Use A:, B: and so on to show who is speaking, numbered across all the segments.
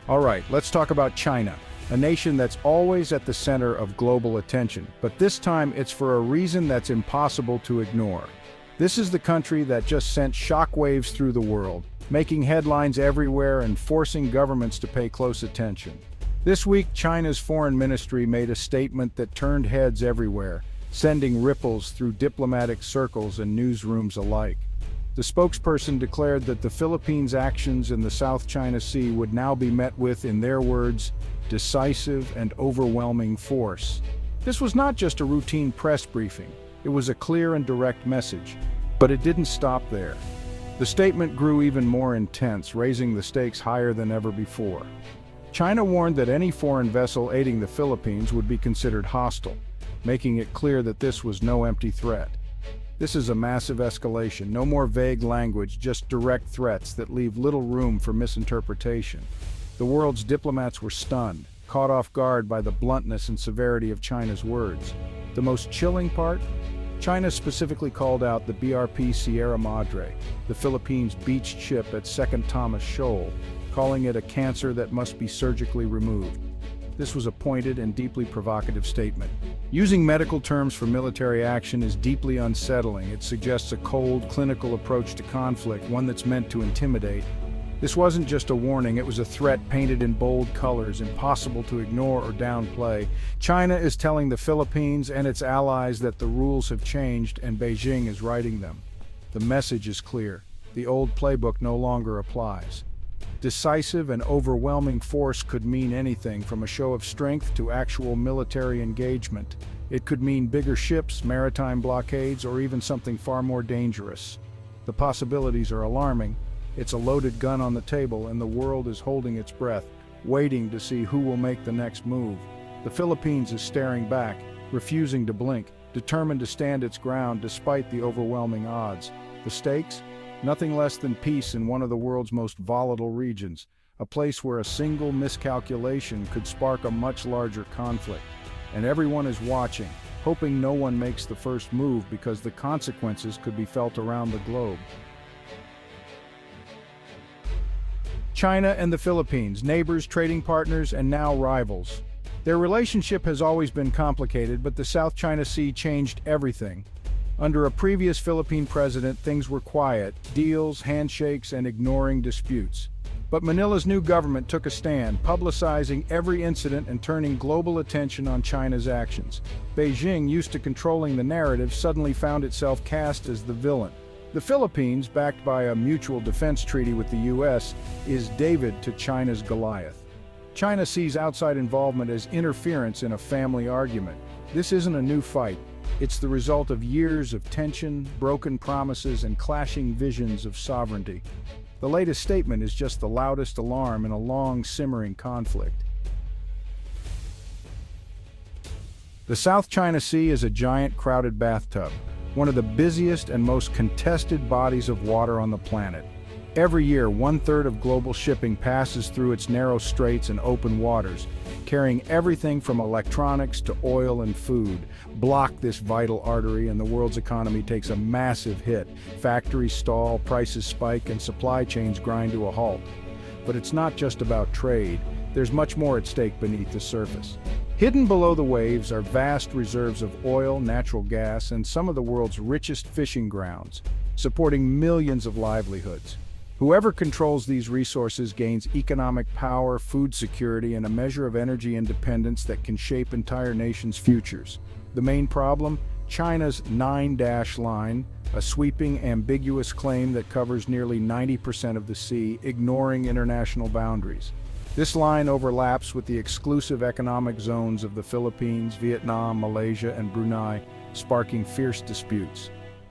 A: All right, let's talk about China, a nation that's always at the center of global attention, but this time it's for a reason that's impossible to ignore. This is the country that just sent shockwaves through the world, making headlines everywhere and forcing governments to pay close attention. This week, China's foreign ministry made a statement that turned heads everywhere, sending ripples through diplomatic circles and newsrooms alike. The spokesperson declared that the Philippines' actions in the South China Sea would now be met with, in their words, decisive and overwhelming force. This was not just a routine press briefing, it was a clear and direct message. But it didn't stop there. The statement grew even more intense, raising the stakes higher than ever before. China warned that any foreign vessel aiding the Philippines would be considered hostile, making it clear that this was no empty threat. This is a massive escalation, no more vague language, just direct threats that leave little room for misinterpretation. The world's diplomats were stunned, caught off guard by the bluntness and severity of China's words. The most chilling part? China specifically called out the BRP Sierra Madre, the Philippines' beached ship at Second Thomas Shoal, calling it a cancer that must be surgically removed. This was a pointed and deeply provocative statement. Using medical terms for military action is deeply unsettling. It suggests a cold, clinical approach to conflict, one that's meant to intimidate. This wasn't just a warning, it was a threat painted in bold colors, impossible to ignore or downplay. China is telling the Philippines and its allies that the rules have changed and Beijing is righting them. The message is clear. The old playbook no longer applies. Decisive and overwhelming force could mean anything from a show of strength to actual military engagement. It could mean bigger ships, maritime blockades, or even something far more dangerous. The possibilities are alarming. It's a loaded gun on the table, and the world is holding its breath, waiting to see who will make the next move. The Philippines is staring back, refusing to blink, determined to stand its ground despite the overwhelming odds. The stakes? Nothing less than peace in one of the world's most volatile regions, a place where a single miscalculation could spark a much larger conflict. And everyone is watching, hoping no one makes the first move because the consequences could be felt around the globe. China and the Philippines, neighbors, trading partners, and now rivals. Their relationship has always been complicated, but the South China Sea changed everything. Under a previous Philippine president, things were quiet, deals, handshakes, and ignoring disputes. But Manila's new government took a stand, publicizing every incident and turning global attention on China's actions. Beijing, used to controlling the narrative, suddenly found itself cast as the villain. The Philippines, backed by a mutual defense treaty with the U.S., is David to China's Goliath. China sees outside involvement as interference in a family argument. This isn't a new fight. It's the result of years of tension, broken promises, and clashing visions of sovereignty. The latest statement is just the loudest alarm in a long, simmering conflict. The South China Sea is a giant, crowded bathtub, one of the busiest and most contested bodies of water on the planet. Every year, 1/3 of global shipping passes through its narrow straits and open waters, carrying everything from electronics to oil and food. Block this vital artery and the world's economy takes a massive hit. Factories stall, prices spike, and supply chains grind to a halt. But it's not just about trade. There's much more at stake beneath the surface. Hidden below the waves are vast reserves of oil, natural gas, and some of the world's richest fishing grounds, supporting millions of livelihoods. Whoever controls these resources gains economic power, food security, and a measure of energy independence that can shape entire nations' futures. The main problem? China's 9-line, a sweeping, ambiguous claim that covers nearly 90% of the sea, ignoring international boundaries. This line overlaps with the exclusive economic zones of the Philippines, Vietnam, Malaysia, and Brunei, sparking fierce disputes.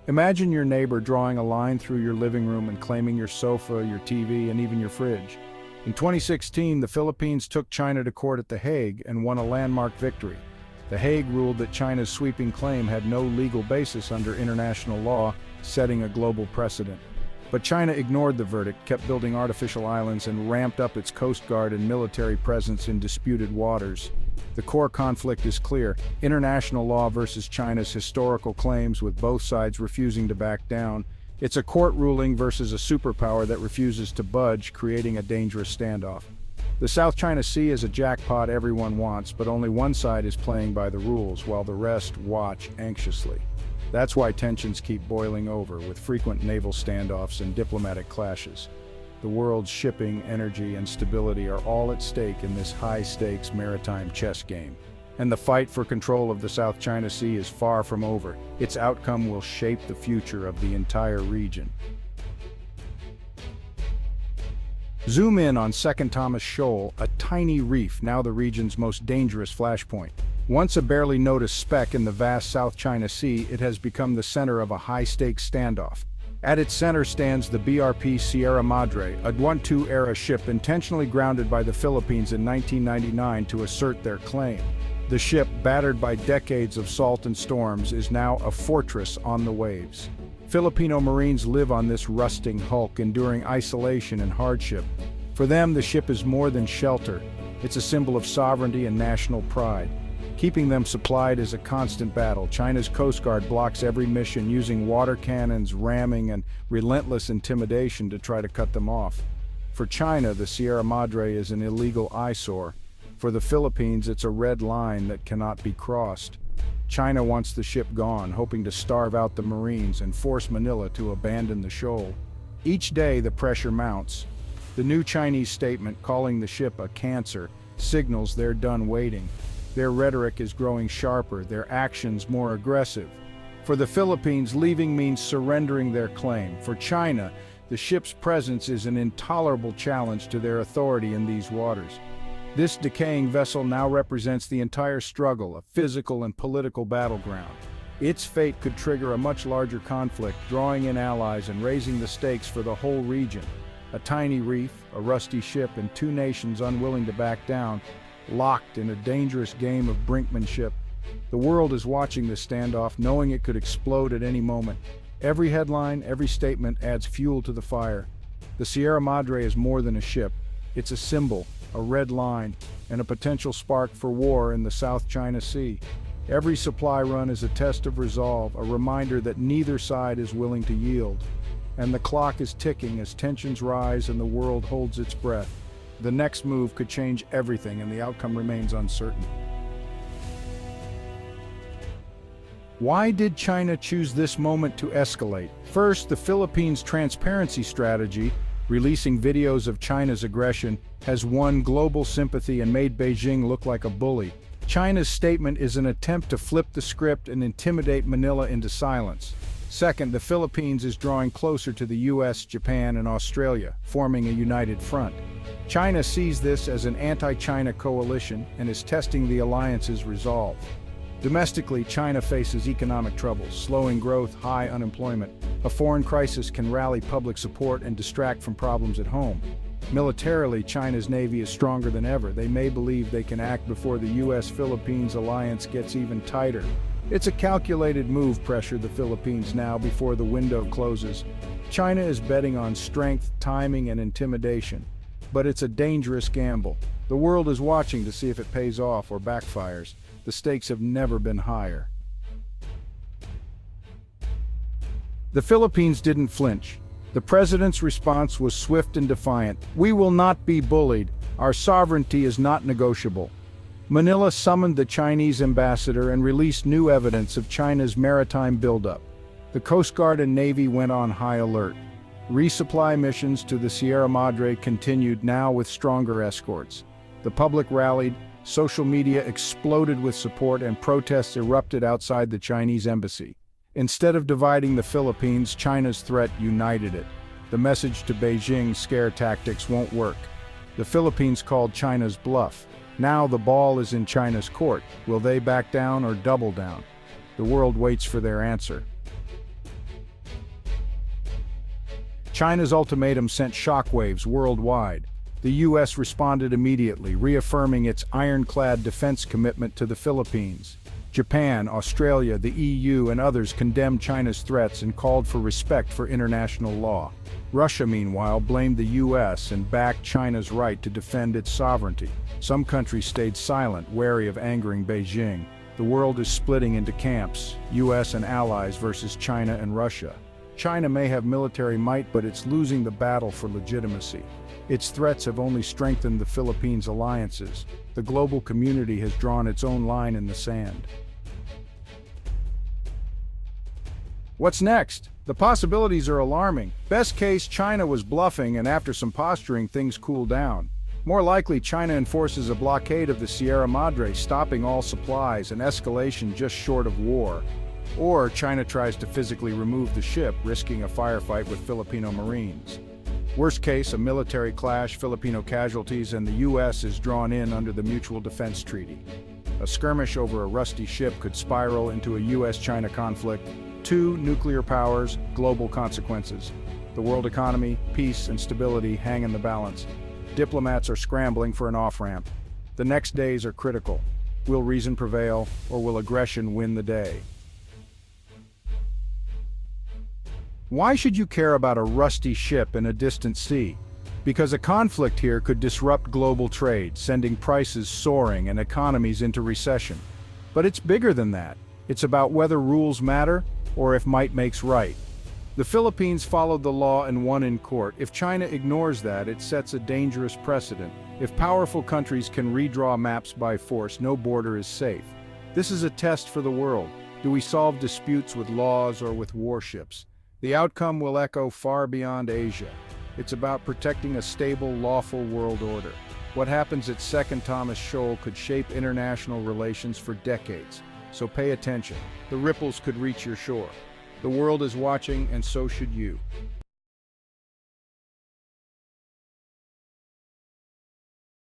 A: Imagine your neighbor drawing a line through your living room and claiming your sofa, your TV, and even your fridge. In 2016, the Philippines took China to court at The Hague and won a landmark victory. The Hague ruled that China's sweeping claim had no legal basis under international law, setting a global precedent. But China ignored the verdict, kept building artificial islands, and ramped up its coast guard and military presence in disputed waters. The core conflict is clear: international law versus China's historical claims, with both sides refusing to back down. It's a court ruling versus a superpower that refuses to budge, creating a dangerous standoff. The South China Sea is a jackpot everyone wants, but only one side is playing by the rules, while the rest watch anxiously. That's why tensions keep boiling over, with frequent naval standoffs and diplomatic clashes. The world's shipping, energy, and stability are all at stake in this high-stakes maritime chess game. And the fight for control of the South China Sea is far from over. Its outcome will shape the future of the entire region. Zoom in on Second Thomas Shoal, a tiny reef, now the region's most dangerous flashpoint. Once a barely noticed speck in the vast South China Sea, it has become the center of a high-stakes standoff. At its center stands the BRP Sierra Madre, a World War II-era ship intentionally grounded by the Philippines in 1999 to assert their claim. The ship, battered by decades of salt and storms, is now a fortress on the waves. Filipino Marines live on this rusting hulk, enduring isolation and hardship. For them, the ship is more than shelter. It's a symbol of sovereignty and national pride. Keeping them supplied is a constant battle. China's Coast Guard blocks every mission, using water cannons, ramming, and relentless intimidation to try to cut them off. For China, the Sierra Madre is an illegal eyesore. For the Philippines, it's a red line that cannot be crossed. China wants the ship gone, hoping to starve out the Marines and force Manila to abandon the shoal. Each day, the pressure mounts. The new Chinese statement, calling the ship a cancer, signals they're done waiting. Their rhetoric is growing sharper, their actions more aggressive. For the Philippines, leaving means surrendering their claim. For China, the ship's presence is an intolerable challenge to their authority in these waters. This decaying vessel now represents the entire struggle, a physical and political battleground. Its fate could trigger a much larger conflict, drawing in allies and raising the stakes for the whole region. A tiny reef, a rusty ship, and two nations unwilling to back down, locked in a dangerous game of brinkmanship. The world is watching this standoff, knowing it could explode at any moment. Every headline, every statement adds fuel to the fire. The Sierra Madre is more than a ship. It's a symbol, a red line, and a potential spark for war in the South China Sea. Every supply run is a test of resolve, a reminder that neither side is willing to yield. And the clock is ticking as tensions rise and the world holds its breath. The next move could change everything, and the outcome remains uncertain. Why did China choose this moment to escalate? First, the Philippines' transparency strategy, releasing videos of China's aggression, has won global sympathy and made Beijing look like a bully. China's statement is an attempt to flip the script and intimidate Manila into silence. Second, the Philippines is drawing closer to the US, Japan, and Australia, forming a united front. China sees this as an anti-China coalition and is testing the alliance's resolve. Domestically, China faces economic troubles, slowing growth, high unemployment. A foreign crisis can rally public support and distract from problems at home. Militarily, China's navy is stronger than ever. They may believe they can act before the US-Philippines alliance gets even tighter. It's a calculated move, pressure the Philippines now before the window closes. China is betting on strength, timing, and intimidation. But it's a dangerous gamble. The world is watching to see if it pays off or backfires. The stakes have never been higher. The Philippines didn't flinch. The president's response was swift and defiant. "We will not be bullied. Our sovereignty is not negotiable." Manila summoned the Chinese ambassador and released new evidence of China's maritime buildup. The Coast Guard and Navy went on high alert. Resupply missions to the Sierra Madre continued, now with stronger escorts. The public rallied, social media exploded with support, and protests erupted outside the Chinese embassy. Instead of dividing the Philippines, China's threat united it. The message to Beijing: scare tactics won't work. The Philippines called China's bluff. Now the ball is in China's court. Will they back down or double down? The world waits for their answer. China's ultimatum sent shockwaves worldwide. The US responded immediately, reaffirming its ironclad defense commitment to the Philippines. Japan, Australia, the EU, and others condemned China's threats and called for respect for international law. Russia, meanwhile, blamed the US and backed China's right to defend its sovereignty. Some countries stayed silent, wary of angering Beijing. The world is splitting into camps, US and allies versus China and Russia. China may have military might, but it's losing the battle for legitimacy. Its threats have only strengthened the Philippines' alliances. The global community has drawn its own line in the sand. What's next? The possibilities are alarming. Best case, China was bluffing, and after some posturing, things cool down. More likely, China enforces a blockade of the Sierra Madre, stopping all supplies, an escalation just short of war. Or China tries to physically remove the ship, risking a firefight with Filipino Marines. Worst case, a military clash, Filipino casualties, and the U.S. is drawn in under the Mutual Defense Treaty. A skirmish over a rusty ship could spiral into a U.S.-China conflict. 2. Nuclear powers, global consequences. The world economy, peace, and stability hang in the balance. Diplomats are scrambling for an off-ramp. The next days are critical. Will reason prevail, or will aggression win the day? Why should you care about a rusty ship in a distant sea? Because a conflict here could disrupt global trade, sending prices soaring and economies into recession. But it's bigger than that. It's about whether rules matter, or if might makes right. The Philippines followed the law and won in court. If China ignores that, it sets a dangerous precedent. If powerful countries can redraw maps by force, no border is safe. This is a test for the world. Do we solve disputes with laws or with warships? The outcome will echo far beyond Asia. It's about protecting a stable, lawful world order. What happens at Second Thomas Shoal could shape international relations for decades. So pay attention. The ripples could reach your shore. The world is watching, and so should you.